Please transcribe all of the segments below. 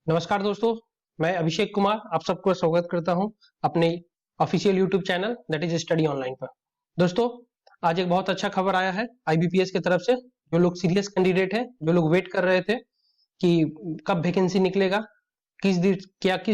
नमस्कार दोस्तों, मैं अभिषेक कुमार आप सबको स्वागत करता हूं अपने official YouTube channel that is study online पर। दोस्तों, आज एक बहुत अच्छा खबर आया है आईबीपीएस की तरफ से। जो लोग सीरियस कैंडिडेट हैं, जो लोग वेट कर रहे थे कि कब वैकेंसी निकलेगा, किस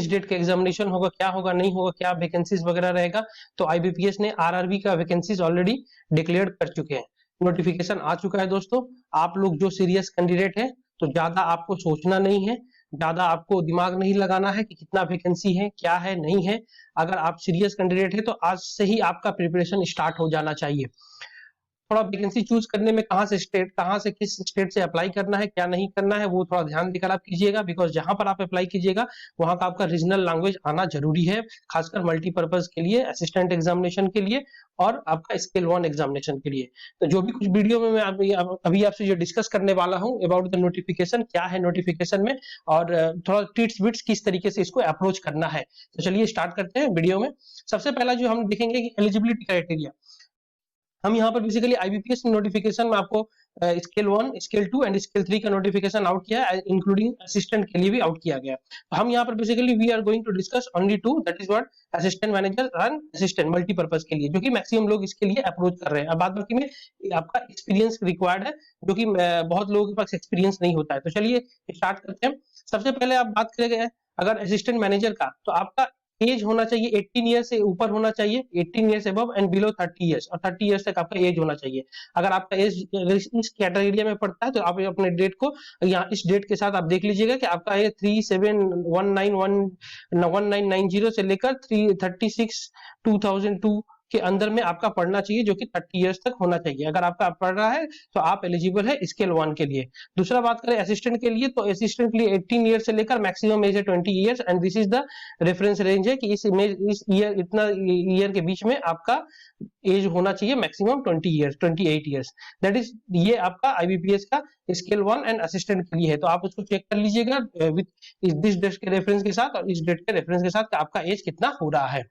डेट का एग्जामिनेशन होगा, क्या होगा नहीं होगा, क्या वैकेंसीज वगैरह रहेगा, तो आईबीपीएस ने आरआरबी का वैकेंसीज ऑलरेडी डिक्लेयर कर चुके हैं। नोटिफिकेशन आ चुका है दोस्तों। आप लोग जो सीरियस कैंडिडेट है तो ज्यादा आपको सोचना नहीं है, ज्यादा आपको दिमाग नहीं लगाना है कि कितना वैकेंसी है, क्या है, नहीं है। अगर आप सीरियस कैंडिडेट है तो आज से ही आपका प्रिपरेशन स्टार्ट हो जाना चाहिए। थोड़ा वैकेंसी चूज करने में कहाँ से किस स्टेट से अप्लाई करना है, क्या नहीं करना है, वो थोड़ा ध्यान देकर आप कीजिएगा। बिकॉज जहां पर आप अप्लाई कीजिएगा वहां का आपका रीजनल लैंग्वेज आना जरूरी है, खासकर मल्टीपर्पज के लिए, असिस्टेंट एग्जामिनेशन के लिए और आपका स्केल 1 एग्जामिनेशन के लिए। तो जो भी कुछ वीडियो में मैं अभी आपसे जो डिस्कस करने वाला हूँ अबाउट द नोटिफिकेशन, क्या है नोटिफिकेशन में और थोड़ा टिप्स बिट्स किस तरीके से इसको अप्रोच करना है। तो चलिए स्टार्ट करते हैं वीडियो में। सबसे पहला जो हम देखेंगे कि एलिजिबिलिटी क्राइटेरिया। हम यहाँ पर बेसिकली आईबीपीएस नोटिफिकेशन में आपको स्केल 1, स्केल 2 एंड स्केल 3 का नोटिफिकेशन आउट किया है, इंक्लूडिंग असिस्टेंट के लिए भी आउट किया गया। तो हम यहाँ पर basically we are going to discuss only two, that is what assistant manager and assistant multipurpose के लिए, जो कि मैक्सिमम लोग इसके लिए अप्रोच कर रहे हैं। अब बाद बाकी में आपका एक्सपीरियंस रिक्वायर्ड है, जो कि बहुत लोगों के पास एक्सपीरियंस नहीं होता है। तो चलिए स्टार्ट करते हैं। सबसे पहले आप बात करेंगे अगर असिस्टेंट मैनेजर का, तो आपका एज होना चाहिए 18 ईयर से ऊपर होना चाहिए, 18 years above and below 30 years, और 30 ईयर्स तक आपका एज होना चाहिए। अगर आपका एज इस कैटेगरी में पड़ता है तो आप अपने डेट को यहाँ इस डेट के साथ आप देख लीजिएगा कि आपका एज 1990 से लेकर 36 2002 के अंदर में आपका पढ़ना चाहिए, जो कि 30 इयर्स तक होना चाहिए। अगर आपका पढ़ रहा है तो आप एलिजिबल है स्केल 1 के लिए। दूसरा बात करें असिस्टेंट के लिए, तो असिस्टेंट के लिए 18 ईयर से लेकर मैक्सिमम एज है 20 years and this is the reference range है कि इस ईयर इतना ईयर के बीच में आपका एज होना चाहिए maximum 20 years, 28 years. That is ये आपका आईबीपीएस का स्केल 1 एंड असिस्टेंट के लिए है। तो आप उसको चेक कर लीजिएगा विद दिस डेट के रेफरेंस के साथ और इस डेट के रेफरेंस के साथ आपका एज कितना हो रहा है।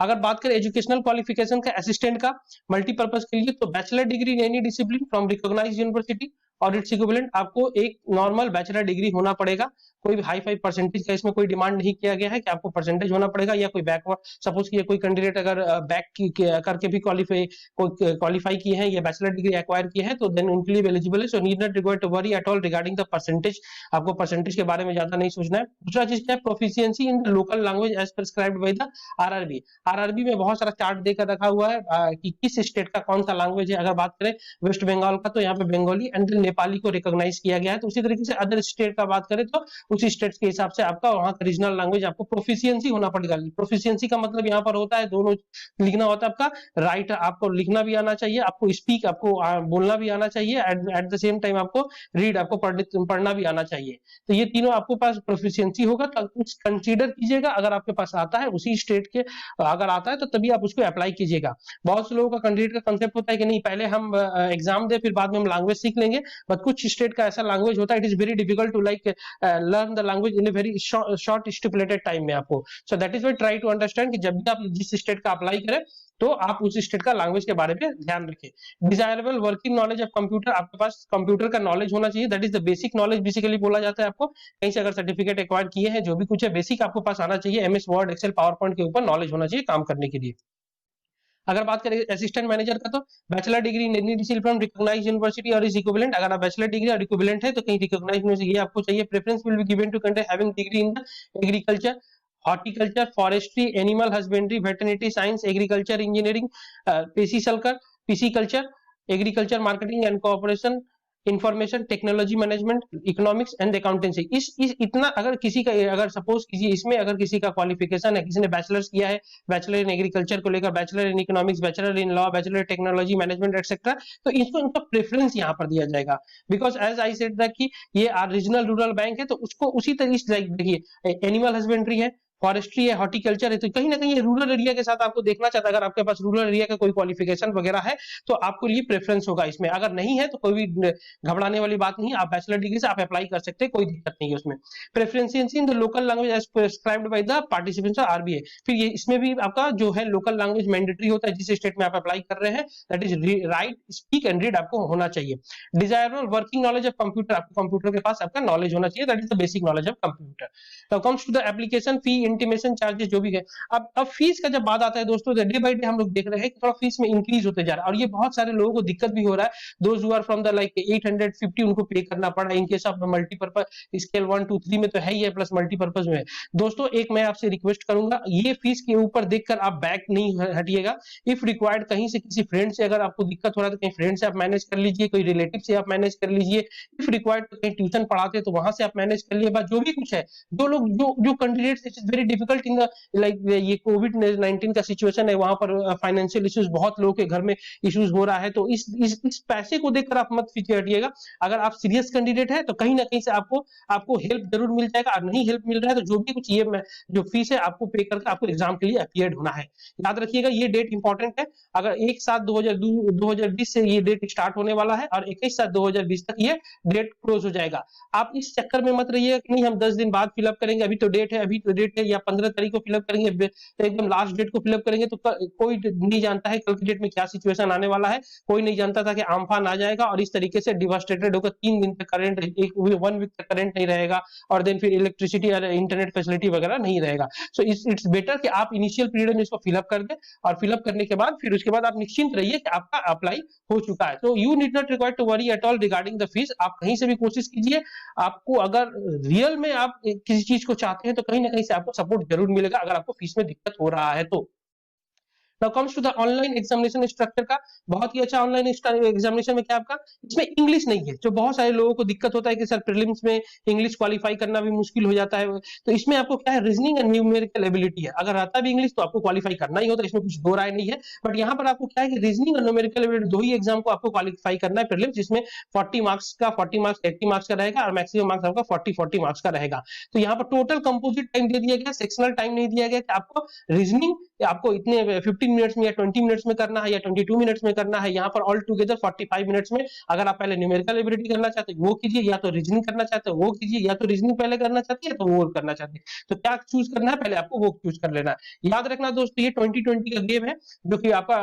अगर बात करें एजुकेशनल क्वालिफिकेशन का असिस्टेंट का मल्टीपर्पज के लिए, तो bachelor degree in any discipline from recognised university और इट्स इक्विवेलेंट। आपको एक नॉर्मल बैचलर डिग्री होना पड़ेगा। कोई भी हाई फाई परसेंटेज का इसमें कोई डिमांड नहीं किया गया है कि आपको परसेंटेज होना पड़ेगा, या कोई बैकवर्ड सपोज किया कोई कैंडिडेट अगर बैक करके भी क्वालिफाई किए हैं या बैचलर डिग्री एक्वायर किए हैं तो देन उनके लिए एलिजिबल है। So need not required to worry at all regarding the percentage. आपको परसेंटेज के बारे में ज्यादा नहीं सोचना है। दूसरा चीज क्या है, proficiency in the local language as prescribed by the RRB. RRB में बहुत सारा चार्ट देकर रखा हुआ है कि किस स्टेट का कौन सा लैंग्वेज है। अगर बात करें वेस्ट बंगाल का तो यहाँ पे बंगाली एंड नेपाली को रिकॉग्नाइज किया गया है। तो उसी तरीके से अदर स्टेट का बात करें तो उसी स्टेट के हिसाब से आपका वहां का रीजनल लैंग्वेज आपको प्रोफिशिएंसी होना पड़ेगा। प्रोफिशिएंसी का मतलब यहाँ पर होता है दोनों लिखना होता है। आपका राइट आपको लिखना भी आना चाहिए, आपको स्पीक आपको बोलना भी आना चाहिए, एट द सेम टाइम आपको रीड आपको पढ़ना भी आना चाहिए। तो ये तीनों आपको पास प्रोफिशिएंसी होगा तो कुछ कंसीडर कीजिएगा। अगर आपके पास आता है उसी स्टेट के अगर आता है तो तभी आप उसको अप्लाई कीजिएगा। बहुत से लोगों का कैंडिडेट का कंसेप्ट होता है कि नहीं पहले हम एग्जाम दे फिर बाद में हम लैंग्वेज सीख लेंगे, बट कुछ स्टेट का ऐसा लैंग्वेज होता है it is very difficult to like learn the language in a very short stipulated time में आपको। So that is why try to understand कि जब भी आप जिस स्टेट का अप्लाई करें तो आप उस स्टेट का लैंग्वेज के बारे में ध्यान रखें। Desirable working knowledge of computer, आपके पास कंप्यूटर का नॉलेज होना चाहिए। That is the basic knowledge basically बोला जाता है। आपको कहीं से अगर सर्टिफिकेट एक्वायर किए हैं जो भी कुछ है बेसिक आपको पास आना चाहिए। MS Word Excel PowerPoint के ऊपर नॉलेज होना चाहिए काम करने के लिए। अगर बात करें असिस्टेंट मैनेजर का, तो bachelor degree in any discipline from recognised university और इज इक्विवेलेंट। अगर आप बैचलर डिग्री और इक्विवेलेंट है तो कहीं रिकॉग्नाइज्ड यूनिवर्सिटी ये आपको चाहिए। Preference will be given to candidate having degree in the agriculture, horticulture, forestry, animal husbandry, veterinary science, agriculture engineering, pisciculture, agriculture marketing and cooperation, information technology management, economics and accountancy. इस इतना अगर किसी का अगर suppose किसी इसमें अगर किसी का क्वालिफिकेशन है, किसी ने बैचलर्स किया है, बैचलर इन एग्रीकल्चर को लेकर, bachelor in economics, bachelor in law, bachelor technology management etcetera, तो इसको इनका प्रेफरेंस यहाँ पर दिया जाएगा। Because as I said that कि ये रीजनल रूरल बैंक है तो उसको उसी तरीके से देखिए एनिमल हस्बेंड्री है फॉरेस्ट्री है, हॉर्टिकल्चर है, तो कहीं ना कहीं ये रूरल एरिया के साथ आपको देखना चाहता है। अगर आपके पास रूरल एरिया का कोई क्वालिफिकेशन वगैरह है तो आपको लिए प्रेफरेंस होगा इसमें। अगर नहीं है तो कोई भी घबराने वाली बात नहीं है, आप बैचलर डिग्री से आप अप्लाई कर सकते हैं, कोई दिक्कत नहीं है उसमें। Preference in the local language as prescribed by the participants RBI. फिर ये इसमें भी आपका जो है लोकल लैंग्वेज मैंडेटरी होता है जिस स्टेट में आप अप्लाई कर रहे हैं, that is right, speak and read आपको होना चाहिए। Desirable working knowledge of computer, आपको कंप्यूटर के पास आपका नॉलेज होना चाहिए, that is the basic knowledge of computer. Now comes to the application fee, intimation charges जो भी है। अब फीस का जब बात आता है दोस्तों, डे बाय डे हम लोग देख रहे हैं कि थोड़ा फीस में इंक्रीज होते जा रहा है, और ये बहुत सारे लोगों को दिक्कत भी हो रहा है। Those who are from the like 850 उनको पे करना पड़ा in case of multipurpose scale 1 2 3 में तो है ही है, प्लस मल्टीपर्पज में है। दोस्तों एक मैं आपसे रिक्वेस्ट करूंगा, ये फीस के ऊपर देखकर आप बैक नहीं हटिएगा। इफ रिक्वायर्ड कहीं से किसी फ्रेंड से अगर आपको दिक्कत हो रहा है तो कहीं फ्रेंड से आप मैनेज कर लीजिए, कोई रिलेटिव से आप मैनेज कर लीजिए। इफ रिक्वायर्ड तो कहीं ट्यूशन पढ़ाते तो वहां से आप मैनेज कर लिए। जो भी कुछ है, जो लोग जो candidates, it is very difficult in the like ये कोविड-19 का सिचुएशन है, वहां पर फाइनेंशियल इश्यूज, बहुत लोगों के घर में इश्यूज हो रहा है, तो इस पैसे को देखकर आप मत पीछे हटिएगा। अगर आप सीरियस कैंडिडेट है तो कहीं ना कहीं से आपको हेल्प जरूर मिल जाएगा, और नहीं हेल्प मिल रहा है तो जो भी कुछ ये जो फीस है आपको पे करके आपको एग्जाम के लिए अपीयर्ड होना है। याद रखिएगा ये डेट इंपॉर्टेंट है। अगर 1/7/2020 से ये डेट स्टार्ट होने वाला है और 21/7/2020 तक ये डेट क्लोज हो जाएगा। आप इस चक्कर में मत रहिएगा कि नहीं हम 10 दिन बाद फिलअप करेंगे, अभी तो डेट है, या 15 तारीख को फिलअप करेंगे, तो एकदम लास्ट डेट को फिलअप करेंगे, तो कोई नहीं जानता है कल की डेट में क्या सिचुएशन आने वाला है। कोई नहीं जानता था कि आम्फान आ जाएगा और इस तरीके से डिवास्टेटेड होकर 3 दिन तक करंट, 1 वीक तक करंट नहीं रहेगा, और देन फिर इलेक्ट्रिसिटी और इंटरनेट फैसिलिटी वगैरह नहीं रहेगा। सो इट्स बेटर कि आप इनिशियल पीरियड में इसको फिलअप कर दें, और फिलअप करने के बाद फिर उसके बाद आप निश्चिंत रहिए कि आपका अप्लाई हो चुका है। तो you need not require to worry at all regarding the fees. आप कहीं से भी कोशिश कीजिए, आपको अगर रियल में आप किसी चीज को चाहते हैं तो कहीं ना कहीं से आपको सपोर्ट जरूर मिलेगा, अगर आपको फीस में दिक्कत हो रहा है तो। Now comes to the online examination structure का, बहुत ही अच्छा ऑनलाइन एग्जामिनेशन में क्या आपका इसमें इंग्लिश नहीं है, जो बहुत सारे लोगों को दिक्कत होता है कि सर प्रीलिम्स में इंग्लिश क्वालिफाई करना भी मुश्किल हो जाता है। तो इसमें आपको क्या है, रीजनिंग एंड न्यूमेरिकल एबिलिटी है। अगर आता भी इंग्लिश तो आपको क्वालिफाई करना ही होता है, इसमें कुछ दो राय नहीं है। बट यहाँ पर आपको क्या है कि रीजनिंग और न्यूमेरिकल एबिलिटी दो ही एग्जाम को आपको क्वालिफाई करना है प्रीलिम्स, जिसमें 40 मार्क्स का 40 मार्क्स 80 मार्क्स का रहेगा, और मैक्सिमम मार्क्स आपका 40 मार्क्स का रहेगा। तो यहाँ पर टोटल कंपोजिट टाइम दे दिया गया, सेक्शनल टाइम नहीं दिया गया कि आपको रीजनिंग आपको इतने 15 मिनट्स में या 20 मिनट्स में करना है या 22 मिनट्स में करना है। यहाँ पर ऑल टुगेदर 45 मिनट्स में, अगर आप पहले न्यूमेरिकल एबिलिटी करना चाहते हैं वो कीजिए, या तो रीजनिंग करना चाहते हैं वो कीजिए, या तो रीजनिंग पहले करना चाहते हैं तो वो करना चाहते हैं, तो क्या चूज करना है पहले आपको वो चूज कर लेना है। याद रखना दोस्तों ये 2020 का गेम है, जो कि आपका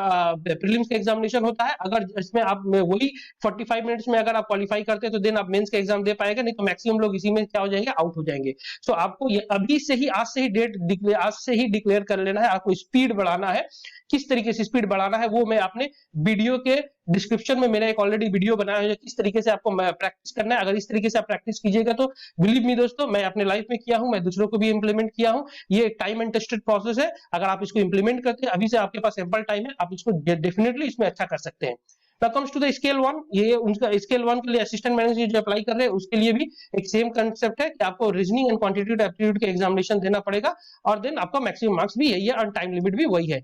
प्रीलिम्स का एग्जामिनेशन होता है। अगर इसमें आप वही 45 मिनट्स में अगर आप क्वालिफाई करते हैं तो देन आप मेंस का एग्जाम दे पाएगा, नहीं तो मैक्सिमम लोग इसी में क्या हो जाएंगे, आउट हो जाएंगे। सो आपको ये अभी से ही आज से ही डिक्लेयर कर लेना है, आपको स्पीड बढ़ाना है। किस तरीके से स्पीड बढ़ाना है वो मैं अपने वीडियो के डिस्क्रिप्शन में मेरा एक ऑलरेडी वीडियो बनाया है, किस तरीके से आपको प्रैक्टिस करना है। अगर इस तरीके से आप प्रैक्टिस कीजिएगा तो बिलीव मी दोस्तों, मैं अपने लाइफ में किया हूं, मैं दूसरों को भी इंप्लीमेंट किया हूं। ये टाइम एंड टेस्टेड प्रोसेस है। अगर आप इसको इंप्लीमेंट करते हैं, अभी से आपके पास एम्पल टाइम है, आप इसको डेफिनेटली इसमें अच्छा कर सकते हैं। Now comes to the scale 1, ये उनका स्केल 1 के लिए असिस्टेंट मैनेजर जो अप्लाई कर रहे हैं उसके लिए भी एक सेम कंसेप्ट है कि आपको रीजनिंग एंड क्वांटिटेटिव एप्टीट्यूड के एग्जामिनेशन देना पड़ेगा, और देन आपका मैक्सिमम मार्क्स भी यही है और टाइम लिमिट भी वही है।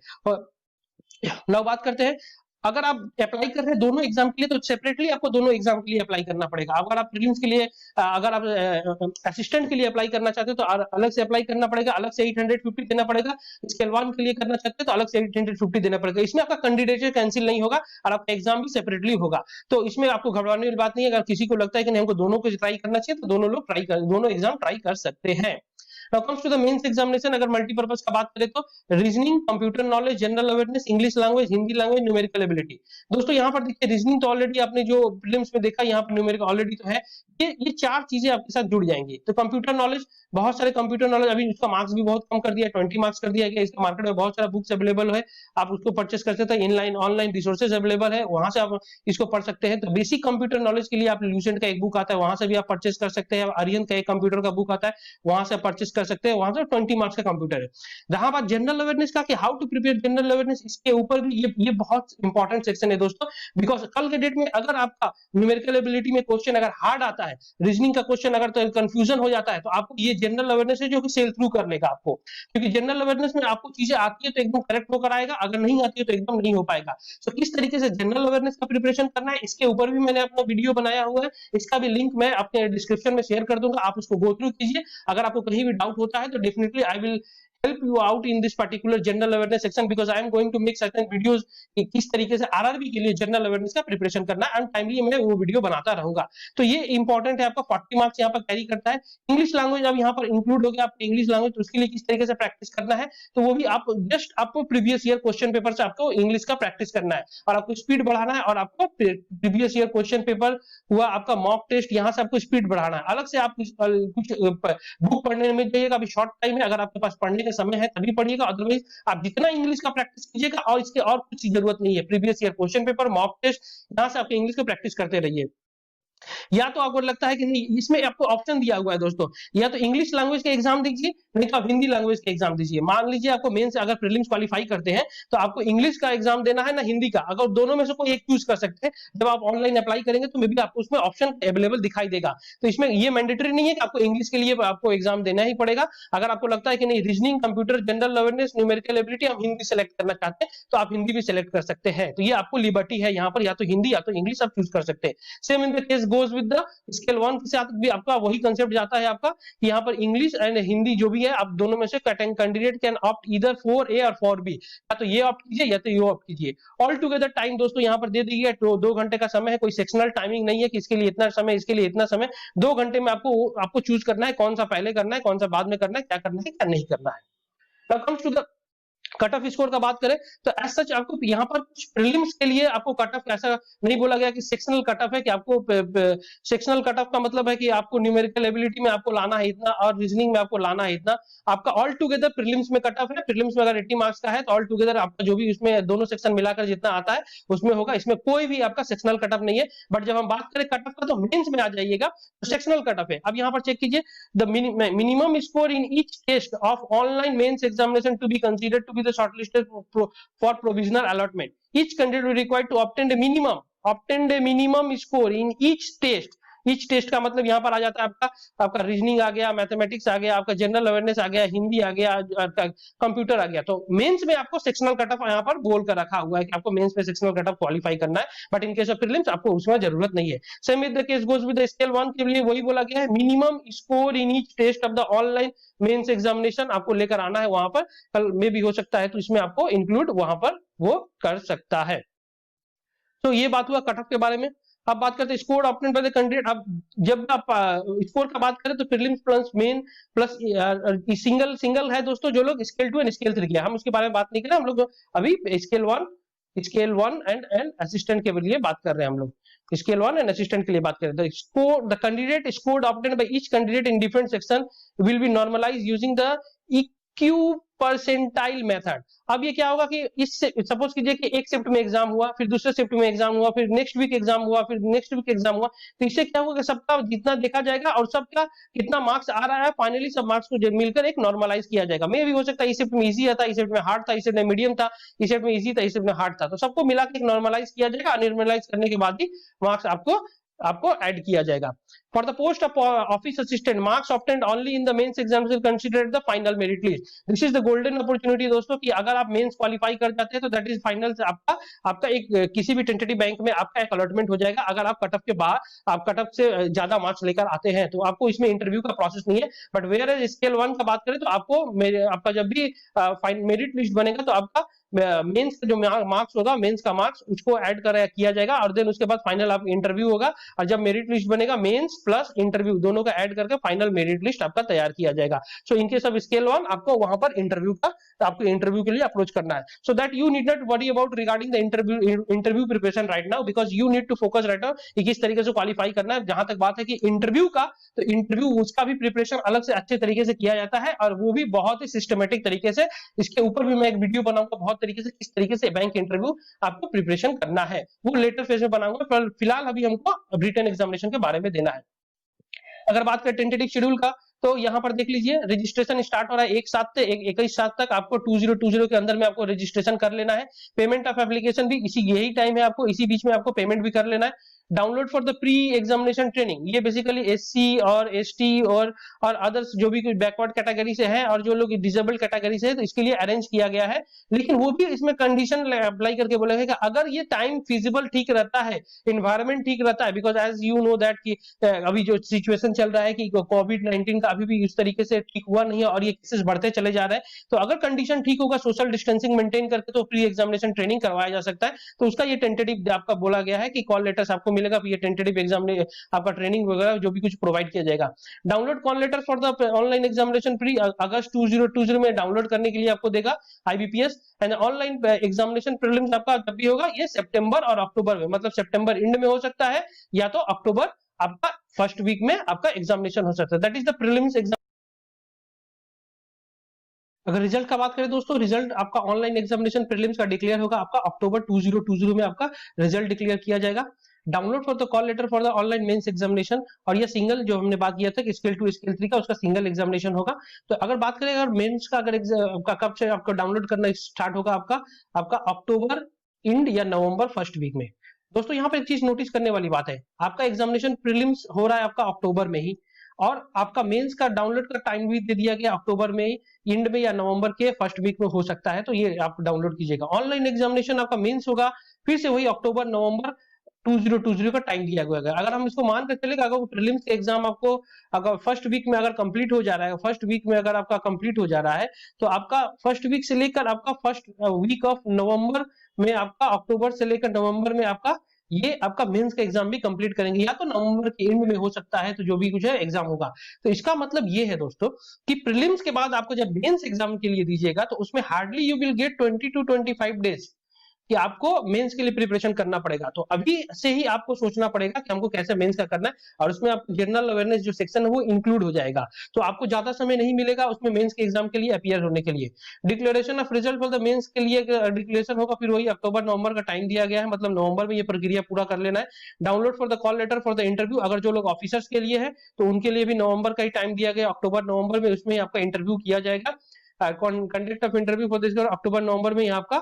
नाउ बात करते हैं, अगर आप अप्लाई कर रहे हैं दोनों एग्जाम के लिए तो सेपरेटली आपको दोनों एग्जाम के लिए अप्लाई करना पड़ेगा। अगर आप प्रीलिम्स के लिए, अगर आप असिस्टेंट के लिए अप्लाई करना चाहते हो तो अलग से अप्लाई करना पड़ेगा, अलग से 850 देना पड़ेगा। स्केल 1 के लिए करना चाहते हैं तो अलग से 850 देना पड़ेगा। इसमें आपका कैंडिडेचर कैंसिल नहीं होगा और आपका एग्जाम भी सेपरेटली होगा, तो इसमें आपको घबराने वाली बात नहीं है। अगर किसी को लगता है कि नहीं हमको दोनों को ट्राई करना चाहिए तो दोनों एग्जाम ट्राई कर सकते हैं। Now comes to the mains examination, अगर मल्टीपर्पज का बात करें तो reasoning, computer knowledge, general awareness, English language, Hindi language, numerical ability. दोस्तों यहाँ पर देखिए रीजनिंग तो ऑलरेडी आपने जो प्रीलिम्स में देखा, यहाँ पर न्यूमेरिकल ऑलरेडी तो है। ये चार चीजें आपके साथ जुड़ जाएंगी। तो कंप्यूटर नॉलेज, बहुत सारे कंप्यूटर नॉलेज, अभी उसका मार्क्स भी बहुत कम कर दिया, 20 मार्क्स कर दिया गया। इसका मार्केट में बहुत सारा बुक्स अवेलेबल है, आप उसको परचेस कर सकते हैं। इनलाइन ऑनलाइन रिसोर्सेज अवेलेबल है, वहां से आप इसको पढ़ सकते हैं। तो बेसिक कंप्यूटर नॉलेज के लिए आप ल्यूसेंट का एक बुक आता है, वहां से भी आप परचेस कर सकते हैं। आर्यन का एक कंप्यूटर का बुक आता है, वहां से परचेस कर सकते हैं। वहां से 20 मार्क्स का कंप्यूटर है। जहां बात जनरल अवेयरनेस का कि how to prepare general awareness, इसके ऊपर भी ये बहुत इंपॉर्टेंट सेक्शन है दोस्तों। बिकॉज कल के डेट में अगर आपका न्यूमेरिकल एबिलिटी में क्वेश्चन अगर हार्ड आता है, रीजनिंग का क्वेश्चन अगर तो कंफ्यूजन हो जाता है, तो आपको ये जनरल अवेयरनेस है जो कि सेल थ्रू कर लेगा आपको, क्योंकि जनरल अवेयरनेस में आपको चीजें आती है तो एकदम करेक्ट होकर आएगा, अगर नहीं आती है तो एकदम नहीं हो पाएगा। तो किस तरीके से जनरल अवेयरनेस का प्रिपरेशन करना है, इसके ऊपर भी मैंने अपना वीडियो बनाया हुआ है, इसका भी लिंक मैं अपने डिस्क्रिप्शन में शेयर कर दूंगा, आप उसको गो थ्रू कीजिए। अगर आपको कहीं भी डाउट होता है तो definitely I will help you out in this particular general awareness section, because I am going to make certain videos कि किस तरीके से आरआरबी के लिए जनरल अवेयरनेस का प्रिपरेशन करना है, एंड टाइमली मैं वो वीडियो बनाता रहूंगा। तो ये इंपॉर्टेंट है, आपका 40 मार्क्स यहाँ पर कैरी करता है। इंग्लिश लैंग्वेज अब यहाँ पर इंक्लूड हो गया, आपको इंग्लिश लैंग्वेज, तो उसके लिए किस तरीके से प्रैक्टिस करना है, तो वो भी आप जस्ट आपको प्रीवियस ईयर क्वेश्चन पेपर से आपको इंग्लिश का प्रैक्टिस करना है, और आपको स्पीड बढ़ाना है, और आपको प्रीवियस ईयर क्वेश्चन पेपर हुआ आपका मॉक टेस्ट, यहाँ से आपको स्पीड बढ़ाना है। अलग से आप कुछ बुक पढ़ने में जाइएगा, अभी शॉर्ट टाइम है, अगर आपके पास पढ़ने का समय है तभी पढ़िएगा, अदरवाइज आप जितना इंग्लिश का प्रैक्टिस कीजिएगा, और इसके और कुछ जरूरत नहीं है। Previous year question paper, mock test, यहां से आपके इंग्लिश का प्रैक्टिस करते रहिए। या तो आपको लगता है कि नहीं, इसमें आपको ऑप्शन दिया हुआ है दोस्तों, या तो इंग्लिश लैंग्वेज का एग्जाम दीजिए, नहीं तो आप हिंदी लैंग्वेज का एग्जाम दीजिए। मान लीजिए आपको मेंस अगर प्रीलिम्स क्वालिफाई करते हैं तो आपको इंग्लिश का एग्जाम देना है ना हिंदी का, अगर दोनों में से कोई एक चूज कर सकते हैं। जब आप ऑनलाइन अप्लाई करेंगे तो मे बी आपको उसमें ऑप्शन अवेलेबल दिखाई देगा। तो इसमें ये मैंडेटरी नहीं है कि आपको इंग्लिश के लिए आपको एग्जाम देना ही पड़ेगा। अगर आपको लगता है कि नहीं, reasoning, computer, general awareness, numerical ability हम हिंदी सेलेक्ट करना चाहते हैं, तो आप हिंदी भी सेलेक्ट कर सकते हैं। तो ये आपको लिबर्टी है यहाँ पर, या तो हिंदी या तो इंग्लिश आप चूज कर सकते हैं। Same in the case goes with the scale 1 के साथ भी आपका वही कंसेप्ट जाता है आपका, कि यहाँ पर इंग्लिश एंड हिंदी जो भी है, आप दोनों में से candidate can opt either for a और फॉर बी, या तो ये ऑप्ट कीजिए या तो ये ऑप्ट कीजिए। ऑल टुगेदर टाइम दोस्तों यहाँ पर दे दी है, 2 घंटे का समय है, कोई सेक्शनल टाइमिंग नहीं है कि इसके लिए इतना समय, इसके लिए इतना समय। 2 घंटे में आपको चूज करना है कौन सा पहले करना है, कौन सा बाद में करना है, क्या करना है क्या नहीं करना है। Now comes to the cut off score का बात करें तो एज सच आपको यहाँ पर कुछ प्रीलिम्स के लिए आपको कट ऑफ ऐसा नहीं बोला गया कि सेक्शनल कट ऑफ है, कि आपको सेक्शनल कट ऑफ का मतलब है कि आपको न्यूमेरिकल एबिलिटी में आपको लाना है इतना, और रीजनिंग में आपको लाना है इतना। आपका ऑल टुगेदर प्रीलिम्स में कट ऑफ है, प्रीलिम्स में अगर 80 मार्क्स का है तो ऑल टुगेदर आपका जो भी उसमें दोनों सेक्शन मिलाकर जितना आता है उसमें होगा, इसमें कोई भी आपका सेक्शनल कट ऑफ नहीं है। बट जब हम बात करें कट ऑफ का तो मेंस में आ जाइएगा तो सेक्शनल कट ऑफ है। अब यहाँ पर चेक कीजिए, the minimum score in each test of online mains examination to be considered to be the shortlisted for provisional allotment. Each candidate will required to obtain a minimum score in each test. Each test का मतलब यहाँ पर आ जाता है आपका reasoning आ गया, mathematics आ गया, आपका जनरल अवेयरनेस आ गया, हिंदी आ गया, कंप्यूटर आ गया। तो मेंस में आपको सेक्शनल कट ऑफ यहाँ पर बोल कर रखा हुआ है कि आपको मेंस में सेक्शनल कट ऑफ क्वालिफाई करना है, but in case of prelims आपको उसमें जरूरत नहीं है। Same with the case goes with the scale 1 के लिए वही बोला गया है, minimum score in each test of the online mains examination आपको लेकर आना है वहां पर, कल में भी हो सकता है तो इसमें आपको इंक्लूड वहां पर वो कर सकता है। तो ये बात हुआ कट ऑफ के बारे में। अब बात करते हैं score obtained by the candidate. अब जब आप स्कोर का बात करें तो prelims plus main plus single है दोस्तों, जो लोग स्केल 2 एंड स्केल 3 किया, हम उसके बारे में बात नहीं कर रहे, हम लोग अभी स्केल 1 एंड असिस्टेंट के लिए बात कर रहे हैं। हम लोग स्केल 1 एंड असिस्टेंट के लिए बात करें तो score the candidate scored obtained by each candidate in different section will be normalised using the EQ percentile method. अब ये क्या होगा कि इस सपोज कीजिए कि एक शिफ्ट में एग्जाम हुआ, फिर दूसरे शिफ्ट में एग्जाम हुआ, फिर नेक्स्ट वीक एग्जाम हुआ, फिर नेक्स्ट वीक एग्जाम हुआ, तो इससे क्या होगा कि सबका जितना देखा जाएगा और सबका कितना मार्क्स आ रहा है, फाइनली सब मार्क्स को मिलकर एक नॉर्मलाइज किया जाएगा। मे भी हो सकता है इस शिफ्ट में इजी था, इस शिफ्ट में हार्ड था, इस शिफ्ट में मीडियम था, इस शिफ्ट में इजी था, इस शिफ्ट में हार्ड था, तो सबको मिला के एक नॉर्मलाइज किया जाएगा। नॉर्मलाइज करने के बाद ही मार्क्स आपको ऐड किया जाएगा। For the post of office assistant marks obtained only in the mains exams considered the final merit list. This is the golden opportunity दोस्तों कि अगर आप मेंस क्वालिफाई कर जाते हैं तो दैट इज फाइनल से आपका एक किसी भी टेंटेटिव बैंक में आपका एक अलॉटमेंट हो जाएगा। अगर आप कट ऑफ के बाद आप कट ऑफ से ज्यादा मार्क्स लेकर आते हैं तो आपको इसमें इंटरव्यू का प्रोसेस नहीं है। बट वेयर एज स्केल 1 का बात करें तो आपका जब भी मेरिट लिस्ट बनेगा तो आपका मेंस का जो मार्क्स होगा, मेंस का मार्क्स उसको ऐड किया जाएगा और देन उसके बाद फाइनल आप इंटरव्यू होगा, और जब मेरिट लिस्ट बनेगा मेंस प्लस इंटरव्यू दोनों का ऐड करके फाइनल मेरिट लिस्ट आपका तैयार किया जाएगा। सो इन केस ऑफ स्केल 1 आपको वहां पर आपको इंटरव्यू के लिए अप्रोच करना है। So that you need not worry about regarding the interview preparation right now, because you need to focus right now कि किस तरीके से क्वालिफाई करना है। जहां तक बात है कि इंटरव्यू का, तो इंटरव्यू उसका भी प्रिपरेशन अलग से अच्छे तरीके से किया जाता है और वो भी बहुत ही सिस्टमेटिक तरीके से। इसके ऊपर भी मैं एक वीडियो बनाऊंगा बहुत तरीके से किस तरीके से बैंक इंटरव्यू आपको प्रिपरेशन करना है, वो लेटर फेज में बनाऊंगा। पर फिलहाल अभी हमको रिटन एग्जामिनेशन के बारे में देना है। अगर बात करें टेंटेटिव शेड्यूल का तो यहाँ पर देख लीजिए रजिस्ट्रेशन स्टार्ट हो रहा है 1 7 से 21 7 तक आपको 2020 के अंदर में आपको रजिस्ट्रेशन कर लेना है। पेमेंट ऑफ एप्लीकेशन भी यही टाइम है, आपको इसी बीच में आपको पेमेंट भी कर लेना है। Download for the pre examination training, ये बेसिकली एससी और एसटी और अदर्स जो भी बैकवर्ड कैटेगरी से है और जो लोग डिसेबल्ड कैटेगरी से है, तो इसके लिए अरेंज किया गया है। लेकिन वो भी इसमें कंडीशन अप्लाई करके बोला है कि अगर ये टाइम फिजिबल ठीक रहता है, इन्वायरमेंट ठीक रहता है, because as you know that कि अभी जो सिचुएशन चल रहा है कि कोविड-19 का अभी भी इस तरीके से ठीक हुआ नहीं है और ये केसेस बढ़ते चले जा रहे हैं, तो अगर कंडीशन ठीक होगा, सोशल डिस्टेंसिंग मेंटेन करके, तो प्री एग्जामिनेशन ट्रेनिंग करवाया जा सकता है। तो उसका ये टेंटेटिव आपका बोला गया है कि कॉल लेटर्स आपको मिलेगा, ये टेंटेटिव एग्जाम आपका ट्रेनिंग वगैरह जो भी कुछ प्रोवाइड किया जाएगा। Download call letter for the online examination pre August 2020 में डाउनलोड करने के लिए आपको देगा IBPS। And online examination prelims आपका जब भी होगा ये सितंबर और अक्टूबर में, मतलब सितंबर एंड में हो सकता है या तो अक्टूबर आपका फर्स्ट वीक में आपका एग्जामिनेशन हो सकता है। That is the prelims exam. अगर रिजल्ट का बात करें दोस्तों, रिजल्ट आपका ऑनलाइन एग्जामिनेशन प्रीलिम्स का डिक्लेयर होगा आपका अक्टूबर 2020 में आपका रिजल्ट डिक्लेयर किया जाएगा। Download for the call letter for the online mains examination, और ये सिंगल जो हमने बात किया था कि स्किल 2 स्किल 3 का, उसका सिंगल एग्जामिनेशन होगा। तो अगर बात करें अगर मेंस का, अगर आपका कब से आपका डाउनलोड करना स्टार्ट होगा, आपका अक्टूबर एंड या नवंबर फर्स्ट वीक में। दोस्तों यहाँ पे एक चीज नोटिस करने वाली बात है, आपका एग्जामिनेशन प्रीलिम्स हो रहा है आपका अक्टूबर में ही, और आपका मेंस का डाउनलोड का टाइम भी दे दिया गया अक्टूबर में एंड में या नवंबर के फर्स्ट वीक में हो सकता है, तो ये आप डाउनलोड कीजिएगा। ऑनलाइन एग्जामिनेशन आपका मेंस होगा फिर से वही अक्टूबर नवंबर 2020 का टाइम दिया गया है। अगर हम इसको मान कर चले, अगर प्रीलिम्स के एग्जाम आपको अगर फर्स्ट वीक में अगर कंप्लीट हो जा रहा है, फर्स्ट वीक में अगर आपका कंप्लीट हो जा रहा है, तो आपका फर्स्ट वीक से लेकर आपका फर्स्ट वीक ऑफ नवंबर में, आपका अक्टूबर से लेकर नवंबर में आपका ये आपका मेंस का एग्जाम भी कंप्लीट करेंगे, या तो नवंबर के एंड में हो सकता है, तो जो भी कुछ है एग्जाम होगा। तो इसका मतलब ये है दोस्तों कि प्रीलिम्स के बाद आपको जब मेंस एग्जाम के लिए दीजिएगा, तो उसमें hardly you will get 20 to 25 days कि आपको मेंस के लिए प्रिपरेशन करना पड़ेगा। तो अभी से ही आपको सोचना पड़ेगा कि हमको कैसे मेंस का करना है, और उसमें आप जनरल अवेयरनेस जो सेक्शन है वो इंक्लूड हो जाएगा, तो आपको ज्यादा समय नहीं मिलेगा उसमें मेंस के एग्जाम के लिए अपीयर होने के लिए। Declaration of result for the mains के लिए डिक्लेरेशन होगा फिर वही अक्टूबर नवंबर का टाइम दिया गया है, मतलब नवंबर में ये प्रक्रिया पूरा कर लेना है। Download for the call letter for the interview, अगर जो लोग ऑफिसर्स के लिए है तो उनके लिए भी नवंबर का ही टाइम दिया गया, अक्टूबर नवंबर में उसमें आपका इंटरव्यू किया जाएगा। Conduct of interview for this October November में आपका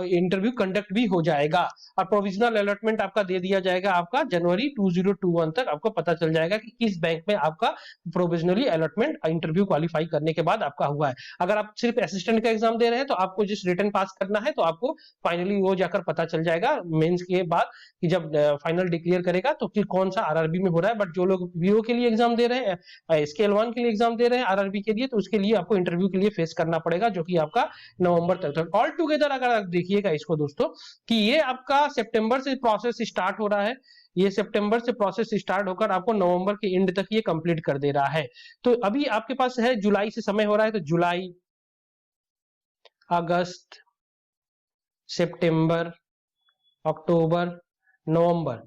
इंटरव्यू कंडक्ट भी हो जाएगा, और प्रोविजनल अलॉटमेंट आपका दे दिया जाएगा आपका जनवरी 2021 तक। आपको पता चल जाएगा कि किस बैंक में आपका प्रोविजनली अलॉटमेंट इंटरव्यू क्वालिफाई करने के बाद आपका हुआ है। अगर आप सिर्फ असिस्टेंट का एग्जाम दे रहे हैं तो आपको जिस रिटन पास करना है, तो आपको फाइनली वो जाकर पता चल जाएगा मेंस के बाद कि जब फाइनल डिक्लेयर करेगा तो कि कौन सा आरआरबी में हो रहा है। बट जो लोग वीओ के लिए एग्जाम दे रहे हैं, स्केल 1 के लिए एग्जाम दे रहे हैं आरआरबी के लिए, तो उसके लिए आपको इंटरव्यू के लिए फेस करना पड़ेगा, जो कि आपका नवंबर तक। ऑल टुगेदर अगर आप देखिएगा इसको दोस्तों कि ये आपका सितंबर से प्रोसेस स्टार्ट हो रहा है, ये सितंबर से प्रोसेस स्टार्ट होकर आपको नवंबर के एंड तक ये कंप्लीट कर दे रहा है। तो अभी आपके पास है जुलाई से समय हो रहा है, तो जुलाई, अगस्त, सितंबर, अक्टूबर, नवंबर,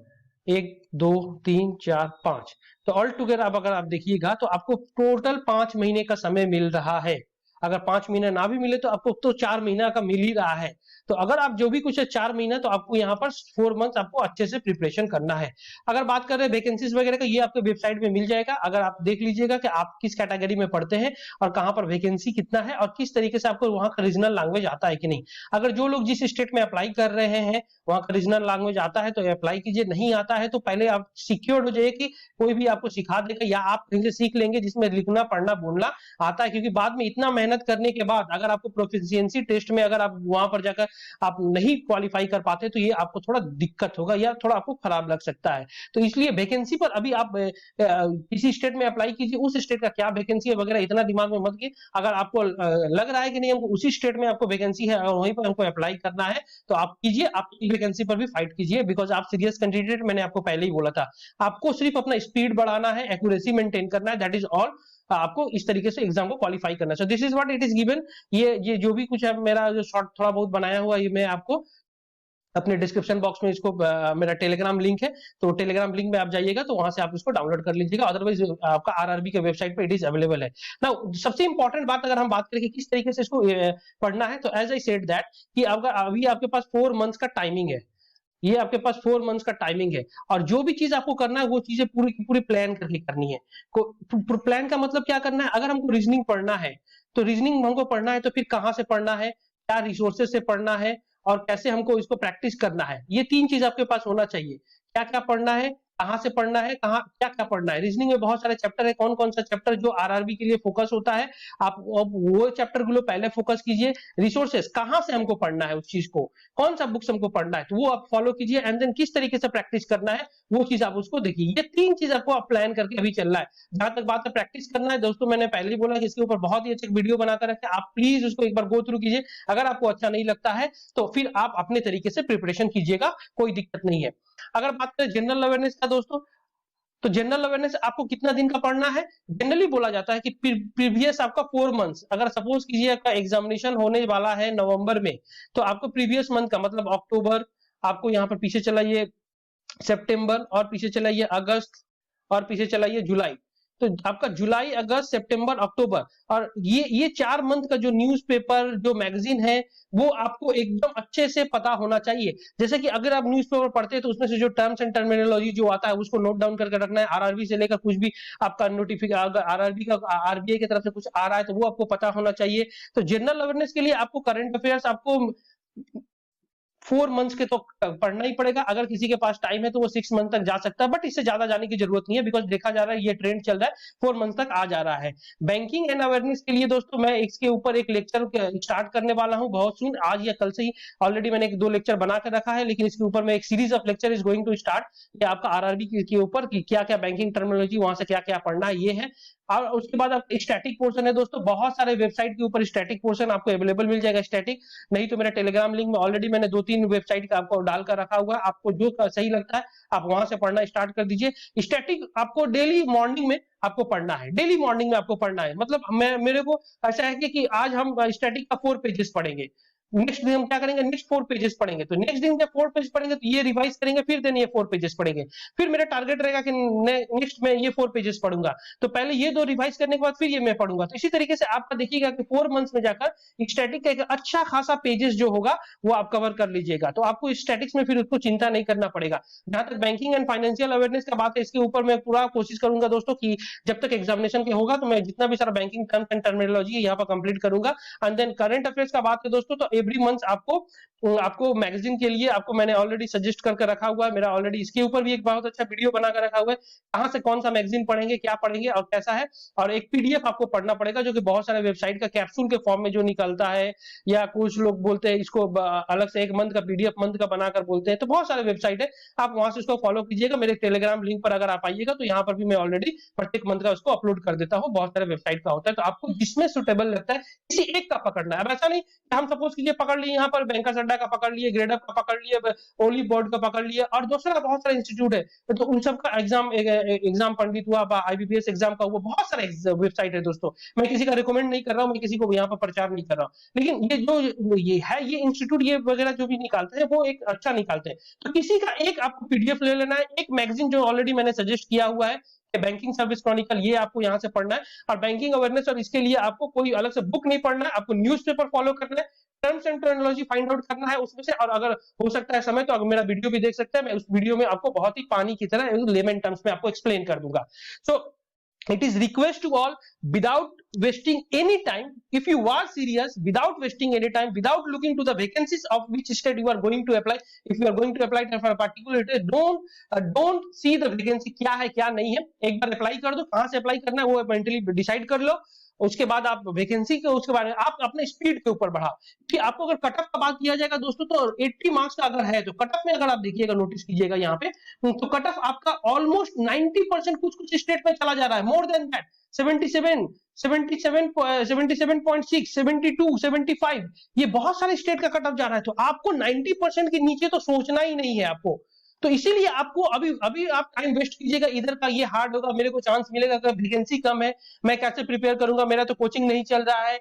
1 2 3 4 5, तो ऑल टुगेदर अब अगर आप देखिएगा तो आपको टोटल 5 महीने का समय मिल रहा है। अगर 5 महीना ना भी मिले तो आपको तो 4 महीना का मिल ही रहा है। तो अगर आप जो भी कुछ है 4 महीना, तो आपको यहाँ पर 4 मंथ्स आपको अच्छे से प्रिपरेशन करना है। अगर बात कर रहे हैं वैकेंसीज वगैरह का, ये आपके वेबसाइट में मिल जाएगा। अगर आप देख लीजिएगा कि आप किस कैटेगरी में पढ़ते हैं और कहाँ पर वैकेंसी कितना है और किस तरीके से आपको वहाँ का रीजनल लैंग्वेज आता है कि नहीं। अगर जो लोग जिस स्टेट में अप्लाई कर रहे हैं वहाँ का रीजनल लैंग्वेज आता है तो अप्लाई कीजिए, नहीं आता है तो पहले आप सिक्योर हो जाइए कि कोई भी आपको सिखा देगा या आप कहीं से सीख लेंगे जिसमें लिखना पढ़ना बोलना आता है। क्योंकि बाद में इतना मेहनत करने के बाद अगर आपको प्रोफिशिएंसी टेस्ट में अगर आप वहां पर जाकर आप नहीं क्वालिफाई कर पाते, तो ये आपको थोड़ा दिक्कत होगा या थोड़ा आपको खराब लग सकता है। तो इसलिए वैकेंसी पर अभी आप किसी स्टेट में अप्लाई कीजिए, उस स्टेट का क्या वैकेंसी है वगैरह इतना दिमाग में मत कीजिए। अगर आपको लग रहा है कि नहीं हमको उसी स्टेट में आपको वैकेंसी है और वहीं पर हमको अप्लाई करना है, तो आप कीजिए, आप वैकेंसी पर भी फाइट कीजिए। बिकॉज आप सीरियस कैंडिडेट, मैंने आपको पहले ही बोला था, आपको सिर्फ अपना स्पीड बढ़ाना है, एक्यूरेसी मेंटेन करना है, दैट इज ऑल। आपको इस तरीके से एग्जाम को क्वालिफाई करना है। So this is what it is given. ये जो भी कुछ है मेरा जो शॉर्ट थोड़ा बहुत बनाया हुआ, ये मैं आपको अपने डिस्क्रिप्शन बॉक्स में इसको मेरा टेलीग्राम लिंक है, तो टेलीग्राम लिंक में आप जाइएगा तो वहां से आप इसको डाउनलोड कर लीजिएगा। अदरवाइज आपका आरआरबी के वेबसाइट पे इट इज अवेलेबल है ना। सबसे इंपॉर्टेंट बात अगर हम बात करें कि किस तरीके से इसको पढ़ना है, तो एज आई सेड दैट कि अगर अभी आपके पास 4 मंथ्स का टाइमिंग है, ये आपके पास 4 मंथ्स का टाइमिंग है, और जो भी चीज आपको करना है वो चीजें पूरी की पूरी प्लान करके करनी है। प्लान का मतलब क्या करना है, अगर हमको रीजनिंग पढ़ना है तो रीजनिंग हमको पढ़ना है तो फिर कहाँ से पढ़ना है, क्या रिसोर्सेज से पढ़ना है और कैसे हमको इसको प्रैक्टिस करना है, ये 3 चीज आपके पास होना चाहिए। क्या क्या पढ़ना है, कहाँ से पढ़ना है, कहाँ क्या क्या पढ़ना है। रीजनिंग में बहुत सारे चैप्टर है, कौन कौन सा चैप्टर जो आरआरबी के लिए फोकस होता है, आप वो चैप्टर को पहले फोकस कीजिए। रिसोर्सेस, कहाँ से हमको पढ़ना है उस चीज को, कौन सा बुक्स हमको पढ़ना है, तो वो आप फॉलो कीजिए। एंड देन किस तरीके से प्रैक्टिस करना है वो चीज आप उसको देखिए। ये 3 चीज आपको आप प्लान करके अभी चलना है। जहां तक बात है प्रैक्टिस करना है दोस्तों, मैंने पहले ही बोला कि इसके ऊपर बहुत ही अच्छे वीडियो बनाकर रखे, आप प्लीज उसको एक बार गो थ्रू कीजिए। अगर आपको अच्छा नहीं लगता है तो फिर आप अपने तरीके से प्रिपरेशन कीजिएगा, कोई दिक्कत नहीं है। अगर बात करें जनरल अवेयरनेस का दोस्तों, तो जनरल अवेयरनेस आपको कितना दिन का पढ़ना है। जनरली बोला जाता है कि प्रीवियस आपका 4 मंथ्स, अगर सपोज कीजिए आपका एग्जामिनेशन होने वाला है नवंबर में, तो आपको प्रीवियस मंथ का मतलब अक्टूबर, आपको यहाँ पर पीछे चलाइए सितंबर, और पीछे चलाइए अगस्त, और पीछे चलाइए जुलाई। तो आपका जुलाई, अगस्त, सितंबर, अक्टूबर, और ये 4 मंथ का जो न्यूज़पेपर, जो मैगजीन है, वो आपको एकदम अच्छे से पता होना चाहिए। जैसे कि अगर आप न्यूज़पेपर पढ़ते हैं तो उसमें से जो टर्म्स एंड टर्मिनोलॉजी जो आता है उसको नोट डाउन करके रखना है। आरआरबी से लेकर कुछ भी आपका नोटिफिकेशन, आरआरबी का, आरबीआई की तरफ से कुछ आ रहा है तो वो आपको पता होना चाहिए। तो जनरल अवेयरनेस के लिए आपको करंट अफेयर्स आपको 4 मंथ्स के तो पढ़ना ही पड़ेगा। अगर किसी के पास टाइम है तो वो 6 मंथ तक जा सकता है, बट इससे ज्यादा जाने की जरूरत नहीं है, बिकॉज देखा जा रहा है ये ट्रेंड चल रहा है, 4 मंथ तक आ जा रहा है। बैंकिंग एंड अवेयरनेस के लिए दोस्तों मैं इसके ऊपर एक लेक्चर स्टार्ट करने वाला हूं बहुत सून, आज या कल से ही। ऑलरेडी मैंने 1-2 लेक्चर बना कर रखा है, लेकिन इसके ऊपर मैं एक series of lecture is going to start, ये आपका आरआरबी के ऊपर कि क्या क्या बैंकिंग टर्मिनोलॉजी, वहां से क्या क्या पढ़ना है, ये है। और उसके बाद आप स्टैटिक पोर्शन है दोस्तों, बहुत सारे वेबसाइट के ऊपर स्टैटिक पोर्शन आपको अवेलेबल मिल जाएगा स्टैटिक। नहीं तो मेरा टेलीग्राम लिंक में ऑलरेडी मैंने 2-3 वेबसाइट का आपको डालकर रखा हुआ है, आपको जो सही लगता है आप वहां से पढ़ना स्टार्ट कर दीजिए। स्टैटिक आपको डेली मॉर्निंग में आपको पढ़ना है, डेली मॉर्निंग में आपको पढ़ना है। मतलब मेरे को ऐसा है कि आज हम स्टैटिक का 4 पेजेस पढ़ेंगे, नेक्स्ट दिन हम क्या करेंगे, नेक्स्ट 4 पेजेस पढ़ेंगे, तो नेक्स्ट दिन जब 4 पेज पढ़ेंगे तो ये रिवाइज करेंगे, फिर देन ये 4 पेजेस पढ़ेंगे। फिर मेरा टारगेट रहेगा कि नेक्स्ट में ये 4 पेजेस पढ़ूंगा, तो पहले ये 2 रिवाइज करने के बाद फिर ये मैं पढ़ूंगा। तो इसी तरीके से आपका देखिएगा कि 4 मंथ्स में जाकर स्टैटिक का एक अच्छा खासा पेजेस जो होगा वो आप कवर कर लीजिएगा, तो आपको स्टैटिक्स में फिर उसको चिंता नहीं करना पड़ेगा। जहां तक बैंकिंग एंड फाइनेंशियल अवेयरनेस का बात है, इसके ऊपर मैं पूरा कोशिश करूंगा दोस्तों कि जब तक एग्जामिनेशन के होगा तो मैं जितना भी सारा बैंकिंग टर्म्स एंड टर्मिनोलॉजी है यहाँ पर कंप्लीट करूंगा। एंड देन करंट अफेयर्स का बात है दोस्तों, तो एवरी मंथ आपको मैगजीन के लिए आपको मैंने ऑलरेडी सजेस्ट करके रखा हुआ है, मेरा ऑलरेडी इसके ऊपर भी एक बहुत अच्छा वीडियो बनाकर रखा हुआ है, कहां से कौन सा मैगजीन पढ़ेंगे, क्या पढ़ेंगे और कैसा है। और एक पीडीएफ आपको पढ़ना पड़ेगा जो कि बहुत सारे वेबसाइट का कैप्सूल के फॉर्म में जो निकलता है, या कुछ लोग बोलते हैं इसको अलग से 1 मंथ का पीडीएफ मंथ का बनाकर बोलते हैं, तो बहुत सारे वेबसाइट है, आप वहां से उसको फॉलो कीजिएगा। मेरे टेलीग्राम लिंक पर अगर आप आइएगा तो यहाँ पर भी मैं ऑलरेडी प्रत्येक मंथ का उसको अपलोड कर देता हूँ, बहुत सारे वेबसाइट का होता है, तो आपको जिसमें सुटेबल लगता है किसी एक का पकड़ना है। अब ऐसा नहीं हम सपोज कीजिए पकड़ लिए यहाँ पर बैंकर्स अड्डा का पकड़ लिए, ग्रेडअप का पकड़ लिए, ओली बोर्ड का पकड़ लिए, और दूसरा बहुत सारे इंस्टीट्यूट है, तो उन सब का एग्जाम पंडित हुआ, आईबीपीएस एग्जाम का हुआ, बहुत सारे वेबसाइट है दोस्तों। मैं किसी का रिकमेंड नहीं कर रहा हूँ, मैं किसी को यहाँ पर प्रचार नहीं कर रहा हूँ, लेकिन ये जो ये है, ये इंस्टीट्यूट ये वगैरह जो भी निकालते हैं वो एक अच्छा निकालते हैं। तो किसी का एक आपको पीडीएफ ले लेना है, एक मैगजीन जो ऑलरेडी मैंने सजेस्ट किया हुआ है बैंकिंग सर्विस क्रॉनिकल, ये आपको यहाँ से पढ़ना है। और बैंकिंग अवेयरनेस, और इसके लिए आपको कोई अलग से बुक नहीं पढ़ना है, आपको न्यूज़पेपर फॉलो करना है, terms and terminology find out करना है उसमें से। और अगर हो सकता है समय तो अगर मेरा वीडियो भी देख सकते हैं, मैं उस वीडियो में आपको बहुत ही पानी की तरह लेमन टर्म्स में आपको एक्सप्लेन कर दूंगा। सो it is request to all, without wasting any time, if you are serious, without wasting any time, without looking to the vacancies of which state you are going to apply, if you are going to apply for a particular state, don't see the vacancy क्या है क्या नहीं है, एक बार apply कर दो, कहां से अप्लाई करना है वो मेंटली डिसाइड कर लो। उसके बाद आप वैकेंसी के उसके बारे में आप अपने स्पीड के ऊपर बढ़ाओ कि आपको अगर कट ऑफ का बात किया जाएगा दोस्तों, तो 80 मार्क्स का अगर है तो कट ऑफ में अगर आप देखिएगा, नोटिस कीजिएगा यहाँ पे, तो कट ऑफ आपका ऑलमोस्ट 90% कुछ स्टेट में चला जा रहा है, मोर देन दैट 77, 77.6, 72, 75, ये बहुत सारे स्टेट का कट ऑफ जा रहा है। तो आपको 90% के नीचे तो सोचना ही नहीं है आपको, तो इसीलिए आपको अभी आप टाइम वेस्ट कीजिएगा, इधर का ये हार्ड होगा, मेरे को चांस मिलेगा, अगर वैकेंसी कम है मैं कैसे प्रिपेयर करूंगा, मेरा तो कोचिंग नहीं चल रहा है।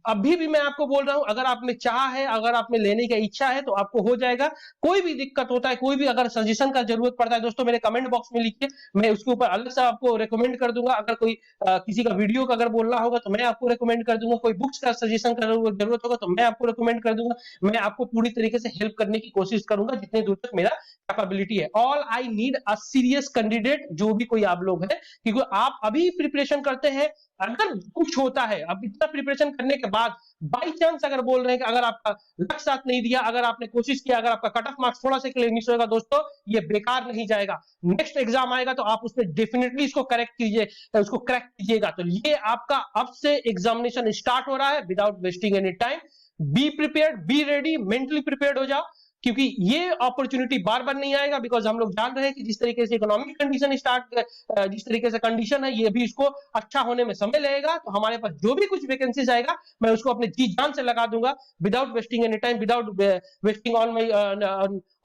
अभी भी मैं आपको बोल रहा हूं, अगर आप में चाह है, अगर आप में लेने की इच्छा है तो आपको हो जाएगा। कोई भी दिक्कत होता है, कोई भी अगर सजेशन का जरूरत पड़ता है दोस्तों, मेरे कमेंट बॉक्स में लिखिए, मैं उसके ऊपर अलग से आपको रिकमेंड कर दूंगा। अगर कोई किसी का वीडियो का अगर बोलना होगा तो मैं आपको रिकमेंड कर दूंगा, कोई बुक्स का सजेशन का जरूरत होगा तो मैं आपको रिकमेंड कर दूंगा। मैं आपको पूरी तरीके से हेल्प करने की कोशिश करूंगा जितनी दूर तक मेरा कैपेबिलिटी पॉसिबिलिटी है। All I need a serious candidate, जो भी कोई आप लोग हैं, क्योंकि आप अभी प्रिपरेशन करते हैं, अगर कुछ होता है, अब इतना प्रिपरेशन करने के बाद बाई चांस अगर बोल रहे हैं कि अगर आपका लक साथ नहीं दिया, अगर आपने कोशिश किया, अगर आपका कट ऑफ मार्क्स थोड़ा सा के लिए मिस होगा दोस्तों, ये बेकार नहीं जाएगा। नेक्स्ट एग्जाम आएगा तो आप उसमें डेफिनेटली इसको करेक्ट कीजिए, उसको क्रैक कीजिएगा। तो ये आपका अब से एग्जामिनेशन स्टार्ट हो रहा है, without wasting any time. Be prepared, be ready, mentally prepared हो जाओ, क्योंकि ये अपॉर्चुनिटी बार बार नहीं आएगा। बिकॉज हम लोग जान रहे हैं कि जिस तरीके से इकोनॉमिक कंडीशन जिस तरीके से कंडीशन है, ये भी इसको अच्छा होने में समय लगेगा। तो हमारे पास जो भी कुछ वैकेंसीज आएगा, मैं उसको अपने जी जान से लगा दूंगा, without wasting any time, without wasting on my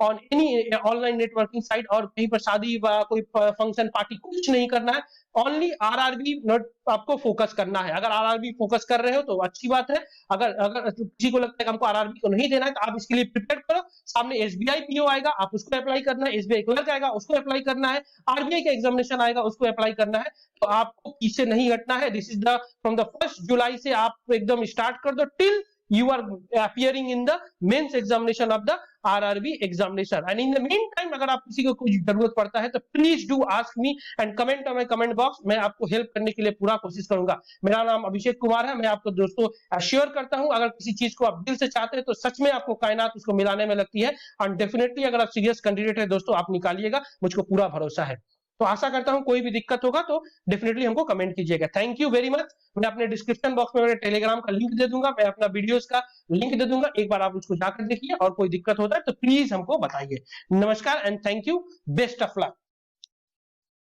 on any online networking site, और कहीं पर शादी व कोई फंक्शन पार्टी कुछ नहीं करना है। ओनली आरआरबी नोट आपको फोकस करना है। अगर आरआरबी फोकस कर रहे हो तो अच्छी बात है। अगर अगर किसी को लगता है कि हमको आरआरबी को नहीं देना है, तो आप इसके लिए प्रिपेयर करो। सामने एसबीआई पीओ आएगा, आप उसको अप्लाई करना है। एसबीआई क्लर्क आएगा, उसको अप्लाई करना है। आरबीआई का एग्जामिनेशन आएगा, उसको अप्लाई करना है। तो आपको पीछे नहीं हटना है। This is the from the 1 जुलाई से आप एकदम स्टार्ट कर दो till you are appearing in the mains examination of the RRB examination, and in the meantime अगर आप किसी को कुछ जरूरत पड़ता है तो please do ask me and comment on my comment box. मैं आपको हेल्प करने के लिए पूरा कोशिश करूंगा। मेरा नाम अभिषेक कुमार है। मैं आपको दोस्तों अश्योर करता हूं, अगर किसी चीज को आप दिल से चाहते हैं तो सच में आपको कायनात उसको मिलाने में लगती है। और डेफिनेटली अगर आप सीरियस कैंडिडेट है दोस्तों, आप निकालिएगा, मुझको पूरा भरोसा है। तो आशा करता हूं कोई भी दिक्कत होगा तो डेफिनेटली हमको कमेंट कीजिएगा। Thank you very much. मैं अपने डिस्क्रिप्शन बॉक्स में मेरे टेलीग्राम का लिंक दे दूंगा, मैं अपना वीडियोस का लिंक दे दूंगा, एक बार आप उसको जाकर देखिए, और कोई दिक्कत होता है तो प्लीज हमको बताइए। नमस्कार and thank you, best of luck.